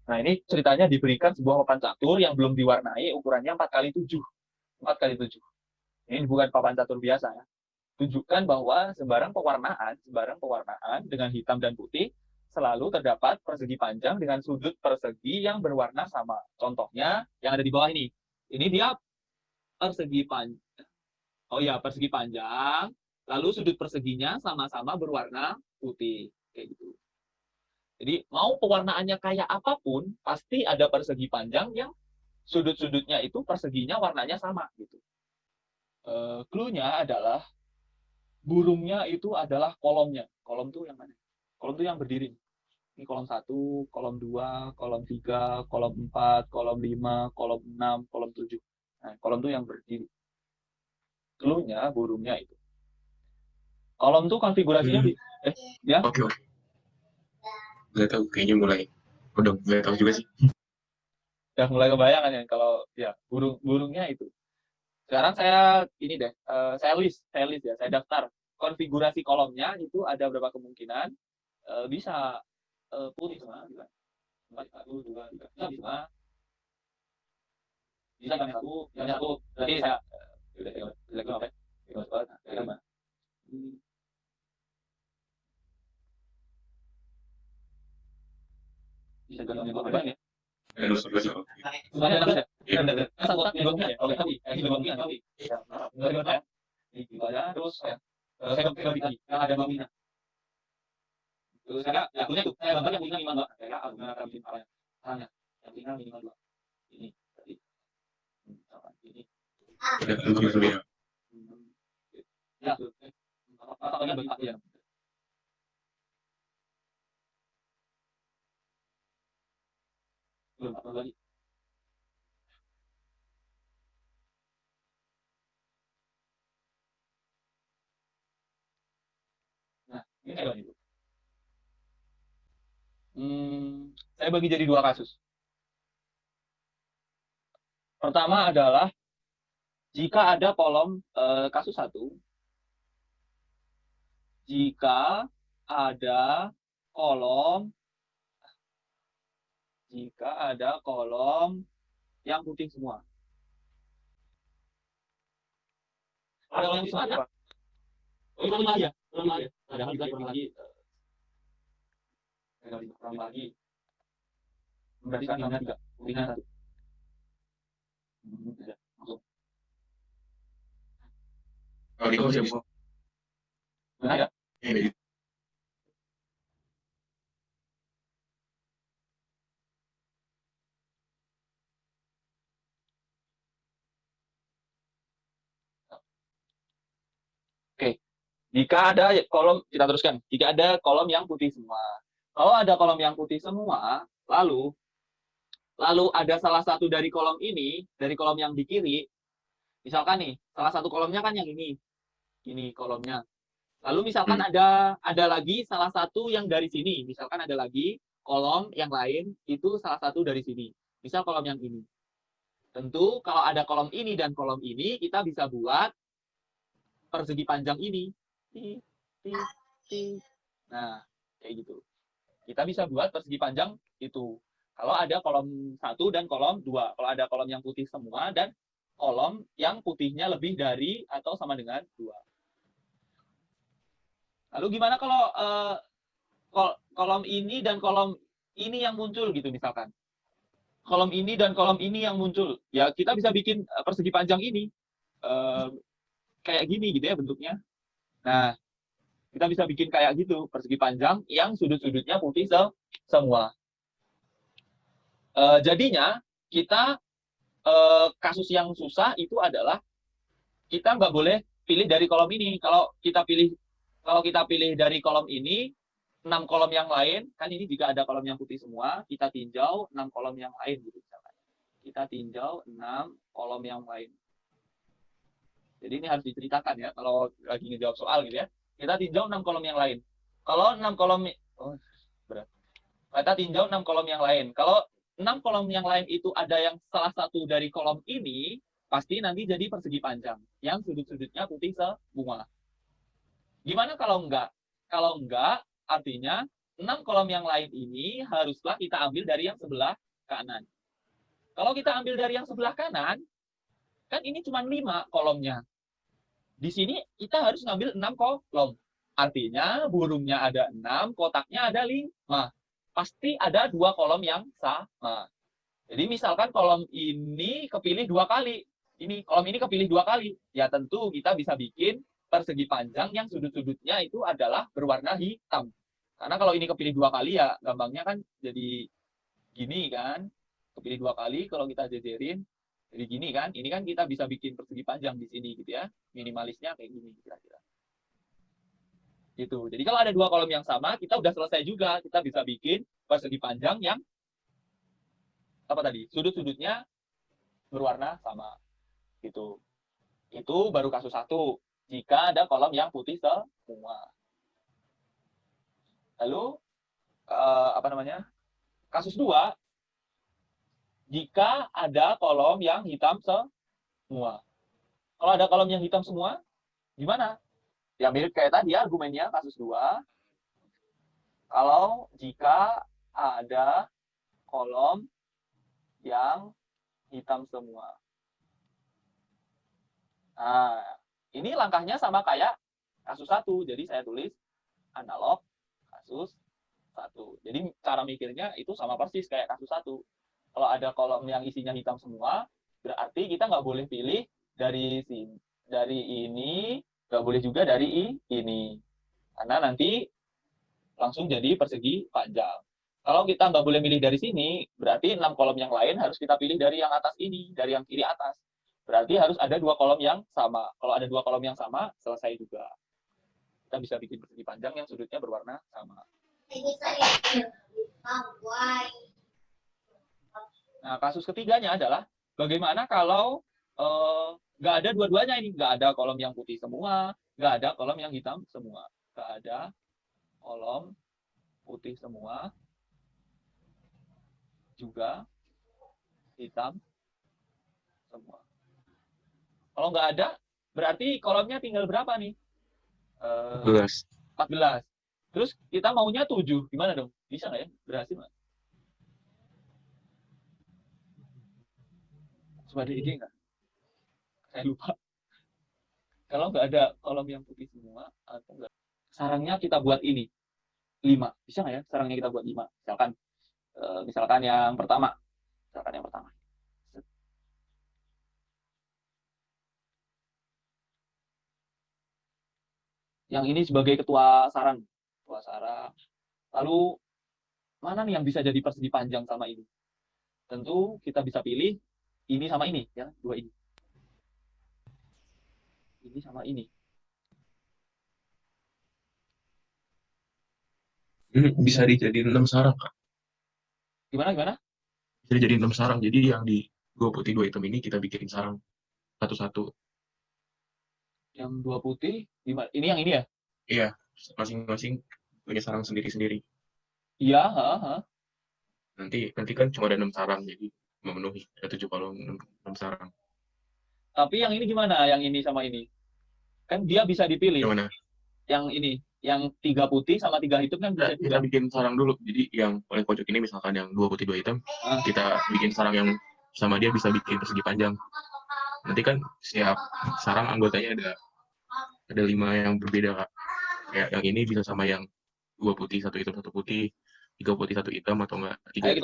Nah, ini ceritanya diberikan sebuah papan catur yang belum diwarnai, ukurannya 4 kali 7. 4 kali 7. Ini bukan papan catur biasa ya. Tunjukkan bahwa sembarang pewarnaan dengan hitam dan putih selalu terdapat persegi panjang dengan sudut persegi yang berwarna sama. Contohnya yang ada di bawah ini. Ini dia persegi panjang. Oh ya, persegi panjang. Lalu sudut perseginya sama-sama berwarna putih. Kayak gitu. Jadi mau pewarnaannya kayak apapun, pasti ada persegi panjang yang sudut-sudutnya itu perseginya warnanya sama gitu. Clue-nya adalah burungnya itu adalah kolomnya. Kolom tuh yang mana? Kolom tuh yang berdiri. Ini kolom 1, kolom 2, kolom 3, kolom 4, kolom 5, kolom 6, kolom 7. Nah, kolom tuh yang berdiri. Clue-nya burungnya itu. Kolom tuh konfigurasinya ya. Oke. Udah tahu, kayaknya udah mulai tahu juga sih. Udah mulai kebayangan ya kalau ya burungnya itu. Sekarang saya ini deh, saya list ya, saya daftar konfigurasi kolomnya itu ada berapa kemungkinan. Bisa putih semua, bisa 4, 1, 2, 3, bisa yang satu, berarti saya udah apa? Bisa ganti yang apa ya? Terus ya. Semuanya ada ya? Asal kotak yang bangunan ya? Oke, tapi yang bangunan tapi nggak ada ya? Itu aja. Terus saya ganti lagi yang ada bangunan. Terus saya akunnya tuh saya gambar yang minimal 5 mbak. Saya akunnya akan bikin apa ya? Hanya yang minimal 2. Ini tadi. Ini. Udah tahu ya. Ya, atau bagi Pak ya. Belum apa lagi. Nah, ini saya bagi. Saya bagi jadi 2 kasus. Pertama adalah jika ada kolom kasus 1, jika ada kolom yang putih semua. Ada kolom yang putih semua. Oh, itu lagi ya? Padahal juga kurang lagi. Kurang lagi. Berarti kan hitamnya 3, putihnya 1. Langsung. Kalau di kamu siapa? Benar ya? Ini. Oke. Jika ada kolom, kita teruskan. Jika ada kolom yang putih semua. Kalau ada kolom yang putih semua, lalu ada salah satu dari kolom ini, dari kolom yang di kiri, misalkan nih, salah satu kolomnya kan yang ini kolomnya. Lalu misalkan ada lagi salah satu yang dari sini, misalkan ada lagi kolom yang lain itu salah satu dari sini. Misal kolom yang ini. Tentu kalau ada kolom ini dan kolom ini, kita bisa buat persegi panjang ini. Nah, kayak gitu. Kita bisa buat persegi panjang itu. Kalau ada kolom 1 dan kolom 2. Kalau ada kolom yang putih semua dan kolom yang putihnya lebih dari atau sama dengan 2. Lalu gimana kalau kolom ini dan kolom ini yang muncul gitu misalkan. Kolom ini dan kolom ini yang muncul. Ya kita bisa bikin persegi panjang ini. Kayak gini gitu ya bentuknya. Nah, kita bisa bikin kayak gitu, persegi panjang yang sudut-sudutnya putih semua. Jadinya kita kasus yang susah itu adalah kita nggak boleh pilih dari kolom ini. Kalau kita pilih dari kolom ini, 6 kolom yang lain, kan ini jika ada kolom yang putih semua, kita tinjau 6 kolom yang lain gitu misalkan. Kita tinjau 6 kolom yang lain. Jadi ini harus diceritakan ya kalau lagi ngejawab soal gitu ya. Kita tinjau 6 kolom yang lain. Kalau 6 kolom berat. Kita tinjau 6 kolom yang lain. Kalau 6 kolom yang lain itu ada yang salah satu dari kolom ini, pasti nanti jadi persegi panjang yang sudut-sudutnya putih semua. Gimana kalau enggak? Kalau enggak, artinya 6 kolom yang lain ini haruslah kita ambil dari yang sebelah kanan. Kalau kita ambil dari yang sebelah kanan, kan ini cuma 5 kolomnya. Di sini kita harus ngambil 6 kolom. Artinya burungnya ada 6, kotaknya ada 5. Pasti ada 2 kolom yang sama. Jadi misalkan kolom ini kepilih 2 kali. Kolom ini kepilih 2 kali. Ya tentu kita bisa bikin persegi panjang yang sudut-sudutnya itu adalah berwarna hitam. Karena kalau ini kepilih 2 kali ya gampangnya kan jadi gini kan. Kepilih 2 kali kalau kita jejerin jadi gini kan. Ini kan kita bisa bikin persegi panjang di sini gitu ya. Minimalisnya kayak gini kira-kira. Gitu. Jadi kalau ada 2 kolom yang sama, kita udah selesai juga. Kita bisa bikin persegi panjang yang apa tadi? Sudut-sudutnya berwarna sama. Gitu. Itu baru kasus 1. Jika ada kolom yang putih semua. Lalu apa namanya? Kasus 2, jika ada kolom yang hitam semua. Kalau ada kolom yang hitam semua, gimana? Ya mirip kayak tadi ya argumennya kasus 2. Kalau jika ada kolom yang hitam semua. Nah, ini langkahnya sama kayak kasus 1. Jadi saya tulis analog kasus 1. Jadi cara mikirnya itu sama persis kayak kasus 1. Kalau ada kolom yang isinya hitam semua, berarti kita nggak boleh pilih dari sini, dari ini, nggak boleh juga dari ini. Karena nanti langsung jadi persegi panjang. Kalau kita nggak boleh milih dari sini, berarti 6 kolom yang lain harus kita pilih dari yang atas ini, dari yang kiri atas. Berarti harus ada 2 kolom yang sama. Kalau ada 2 kolom yang sama, selesai juga. Kita bisa bikin persegi panjang yang sudutnya berwarna sama. Nah, kasus ketiganya adalah bagaimana kalau nggak ada dua-duanya ini, nggak ada kolom yang putih semua, nggak ada kolom yang hitam semua, nggak ada kolom putih semua, juga hitam semua. Kalau nggak ada, berarti kolomnya tinggal berapa nih? 14. 14. Terus kita maunya 7, gimana dong? Bisa nggak ya? Berhasil nggak? Coba ada ide nggak? Saya lupa. Kalau nggak ada kolom yang putih semua, atau nggak, sarangnya kita buat ini 5. Bisa nggak ya sarangnya kita buat 5? Misalkan yang pertama. Misalkan yang pertama. Yang ini sebagai ketua sarang. Ketua sarang. Lalu mana nih yang bisa jadi persegi panjang sama ini? Tentu kita bisa pilih ini sama ini, ya, 2 ini. Ini sama ini. Bisa dijadiin 6 sarang, Kak. Gimana? Bisa dijadiin 6 sarang. Jadi yang di 2 putih 2 hitam ini kita bikin sarang satu-satu. Yang 2 putih, ini yang ini ya? Iya, masing-masing punya sarang sendiri-sendiri. Iya, Nanti kan cuma ada 6 sarang, jadi memenuhi. Ada 7 kolom, 6 sarang. Tapi yang ini gimana? Yang ini sama ini? Kan dia bisa dipilih. Yang mana? Yang ini, yang 3 putih sama 3 hitam kan bisa Kita bikin sarang dulu. Jadi yang paling pojok ini misalkan yang 2 putih 2 hitam, kita bikin sarang yang sama dia bisa bikin persegi panjang. Nanti kan setiap sarang anggotanya ada 5 yang berbeda, Kak. Kayak yang ini bisa sama yang 2 putih 1 hitam 1 putih, 3 putih 1 hitam, atau enggak 3 Ayo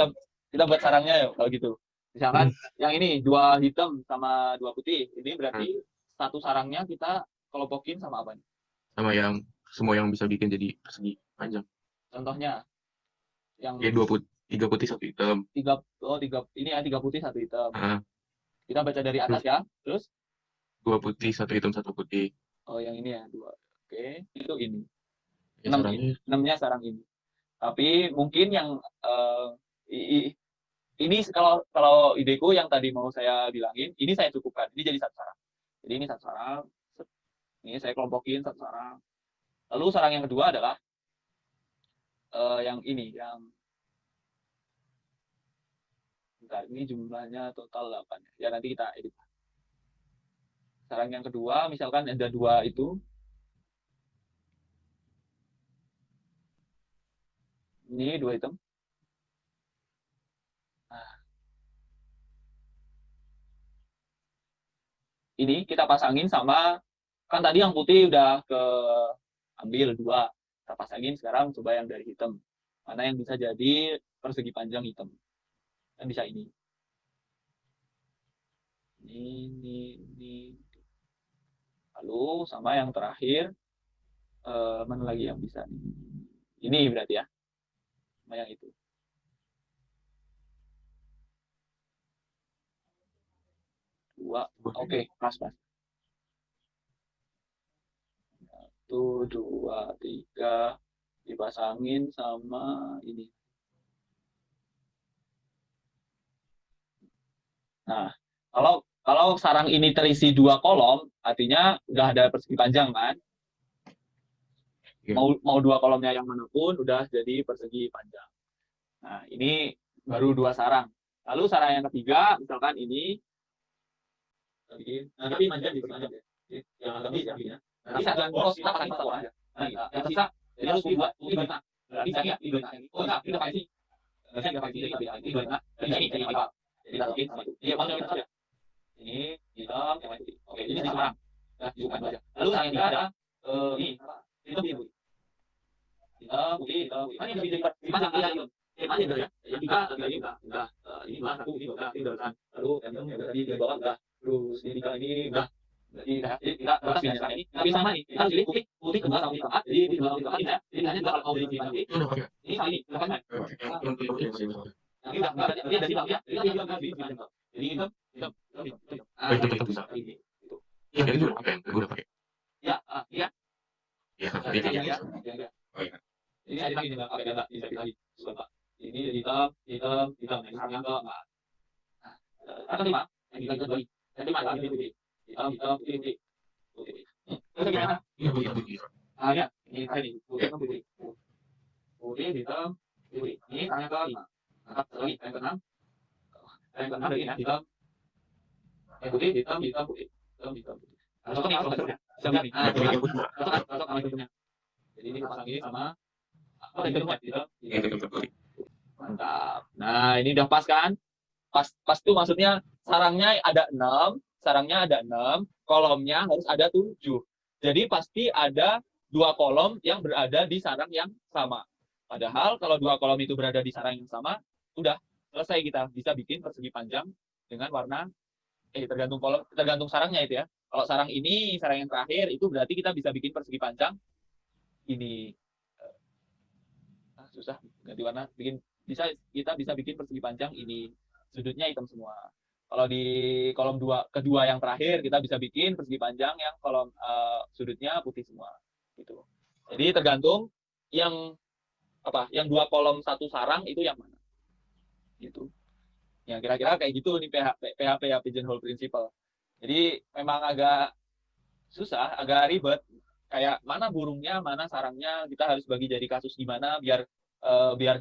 kita buat sarangnya yuk kalau gitu. Misalkan yang ini 2 hitam sama 2 putih. Ini berarti satu sarangnya kita kelompokin sama apa nih? Sama yang semua yang bisa bikin jadi persegi panjang. Contohnya yang Ya 3 putih 1 hitam. 3 ini ya 3 putih 1 hitam. Kita baca dari atas ya. Terus 2 putih 1 hitam 1 putih. Oh, yang ini ya 2. Oke, itu ini. Ya, 6-nya sarang ini. Tapi mungkin yang ini kalau ideku yang tadi mau saya bilangin, ini saya cukupkan. Ini jadi satu sarang. Jadi ini satu sarang. Ini saya kelompokin satu sarang. Lalu sarang yang kedua adalah yang ini, yang bentar, ini jumlahnya total 8. Ya nanti kita edit. Sarang yang kedua, misalkan ada 2 itu. Ini 2 item. Nah, ini kita pasangin sama, kan tadi yang putih udah ke ambil 2. Kita pasangin sekarang coba yang dari hitam. Mana yang bisa jadi persegi panjang hitam. Kan bisa ini. Ini. Lalu sama yang terakhir, mana lagi yang bisa? Ini berarti ya. Sama yang itu. Dua. Oke, pas. 1, 2, 3. Dipasangin sama ini. Nah, kalau sarang ini terisi 2 kolom, artinya udah ada persegi panjang kan? Mau 2 kolomnya yang manapun udah jadi persegi panjang. Nah, ini baru 2 sarang. Lalu sarang yang ketiga, misalkan ini, tapi panjang di panjang ya. Yang lebih ya. Nanti satu poros kita pakai satu aja. Nah, yang sisa jadi harus dibuat ini dua. Berarti saya ini dua. Oh enggak, ini pakai sih. Saya enggak pakai ini dua. Ini jadi apa? Jadi masukin sama itu. Iya, panjang itu ya. Ini hitam, yang putih. Oke, ini sarang. Nah, dibuka aja. Lalu sarang yang ada ini apa? Itu biru. Hitam, putih. Kan ini lebih cepat. Dipasang aja itu. Masih ada ya. Yang tiga lagi enggak. Ini dua, satu, ini dua, ini dua. Lalu yang tadi di bawah enggak. Terus ini tiga ini enggak. Jadi kita batas dengan sekarang ini. Tapi sama nih, kita harus pilih putih kedua sama putih keempat. Jadi di dua putih keempat ini ya. Jadi hanya dua kalau mau pilih putih. Ini sama ini, lepas kan? Ini udah enggak dia dari bawah ya. Jadi dia juga pilih pilihan bawah. Jadi hitam. Itu bisa. Ini. Iya, ini udah pakai. Gue udah pakai. Ya, iya. Iya, Ya. Ini ada lagi enggak pakai data, bisa lagi. Coba. Ini hitam. Nah, ini yang keempat. Atau 5. Yang kita bagi. Yang 5 ini putih. Hitam, putih. Terus gimana? Iya, putih. Ya, ini tadi putih. Putih, hitam, putih. Ini yang ke-5. Angkat lagi, yang ke-6. Yang ke-6 dari ini, hitam. Yang putih, hitam, putih. Hitam. Nah, cocok nih kalau bentuknya. Bisa lihat nih. Cocok sama bentuknya. Jadi ini pasang ini sama dari bentuknya, hitam. Mantap. Nah, ini udah pas kan? Pas itu maksudnya sarangnya ada 6, kolomnya harus ada 7. Jadi pasti ada 2 kolom yang berada di sarang yang sama. Padahal kalau 2 kolom itu berada di sarang yang sama, udah selesai kita bisa bikin persegi panjang dengan warna tergantung sarangnya itu ya. Kalau sarang ini, sarang yang terakhir itu berarti kita bisa bikin persegi panjang ini. Susah ganti warna, kita bisa bikin persegi panjang ini. Sudutnya hitam semua. Kalau di kolom kedua yang terakhir kita bisa bikin persegi panjang yang kolom sudutnya putih semua gitu. Jadi tergantung yang 2 kolom 1 sarang itu yang mana. Gitu. Ya kira-kira kayak gitu nih PHP ya, pigeonhole principle. Jadi memang agak susah, agak ribet. Kayak mana burungnya, mana sarangnya, kita harus bagi jadi kasus gimana biar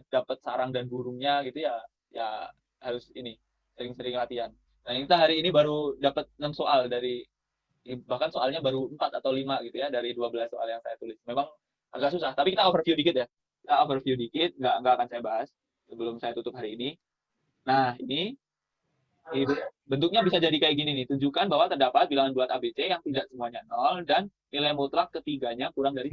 dapat sarang dan burungnya gitu ya. Ya harus ini sering-sering latihan. Nah, kita hari ini baru dapat 6 soal bahkan soalnya baru 4 atau 5 gitu ya dari 12 soal yang saya tulis. Memang agak susah, tapi kita overview dikit ya. Nggak akan saya bahas sebelum saya tutup hari ini. Nah, ini bentuknya bisa jadi kayak gini nih. Tunjukkan bahwa terdapat bilangan bulat ABC yang tidak semuanya 0 dan nilai mutlak ketiganya kurang dari